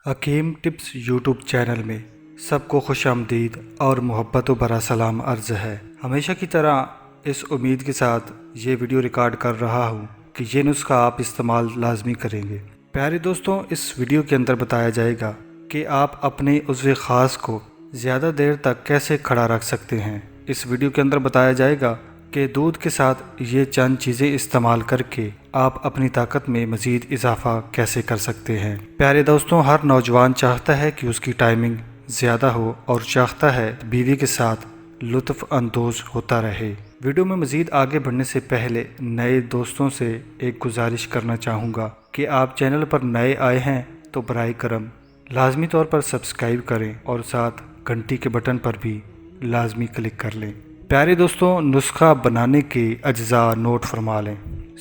حکیم tips YouTube channel میں سب کو خوش آمدید اور محبت و برا سلام عرض ہے۔ ہمیشہ کی طرح اس امید کے ساتھ یہ ویڈیو ریکارڈ کر رہا ہوں کہ یہ نسخہ آپ استعمال لازمی کریں گے۔ پیارے دوستوں، اس ویڈیو کے اندر بتایا جائے گا کہ آپ اپنے عضو خاص کو زیادہ دیر تک کیسے کھڑا رکھ سکتے ہیں۔ اس ویڈیو کے اندر بتایا جائے گا کہ دودھ کے ساتھ یہ چند چیزیں استعمال کر کے آپ اپنی طاقت میں مزید اضافہ کیسے کر سکتے ہیں۔ پیارے دوستوں، ہر نوجوان چاہتا ہے کہ اس کی ٹائمنگ زیادہ ہو اور چاہتا ہے بیوی کے ساتھ لطف اندوز ہوتا رہے۔ ویڈیو میں مزید آگے بڑھنے سے پہلے نئے دوستوں سے ایک گزارش کرنا چاہوں گا کہ آپ چینل پر نئے آئے ہیں تو برائے کرم لازمی طور پر سبسکرائب کریں اور ساتھ گھنٹی کے بٹن پر بھی لازمی کلک کر لیں۔ پیارے دوستوں، نسخہ بنانے کے اجزاء نوٹ فرما لیں۔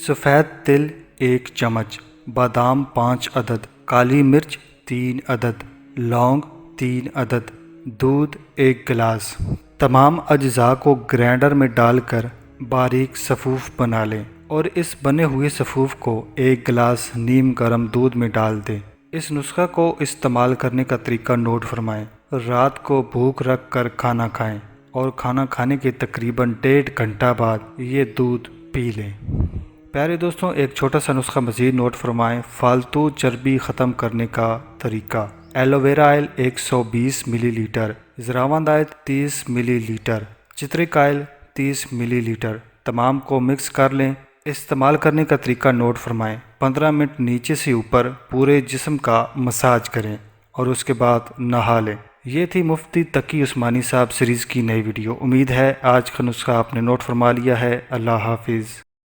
سفید تل 1 چمچ، بادام 5 عدد، کالی مرچ 3 عدد، لونگ 3 عدد، دودھ 1 گلاس۔ تمام اجزاء کو گرائنڈر میں ڈال کر باریک صفوف بنا لیں اور اس بنے ہوئے صفوف کو 1 گلاس نیم گرم دودھ میں ڈال دیں۔ اس نسخہ کو استعمال کرنے کا طریقہ نوٹ فرمائیں۔ رات کو بھوک رکھ کر کھانا کھائیں اور کھانا کھانے کے تقریباً 1.5 گھنٹہ بعد یہ دودھ پی لیں۔ پیارے دوستوں، ایک چھوٹا سا نسخہ مزید نوٹ فرمائیں۔ فالتو چربی ختم کرنے کا طریقہ: ایلو ویرا آئل 120 ملی لیٹر، زراوند آئل 30 ملی لیٹر، چترک آئل 30 ملی لیٹر، تمام کو مکس کر لیں۔ استعمال کرنے کا طریقہ نوٹ فرمائیں۔ 15 منٹ نیچے سے اوپر پورے جسم کا مساج کریں اور اس کے بعد نہا لیں۔ یہ تھی مفتی تقی عثمانی صاحب سیریز کی نئی ویڈیو۔ امید ہے آج کا نسخہ آپ نے نوٹ فرما لیا ہے۔ اللہ حافظ۔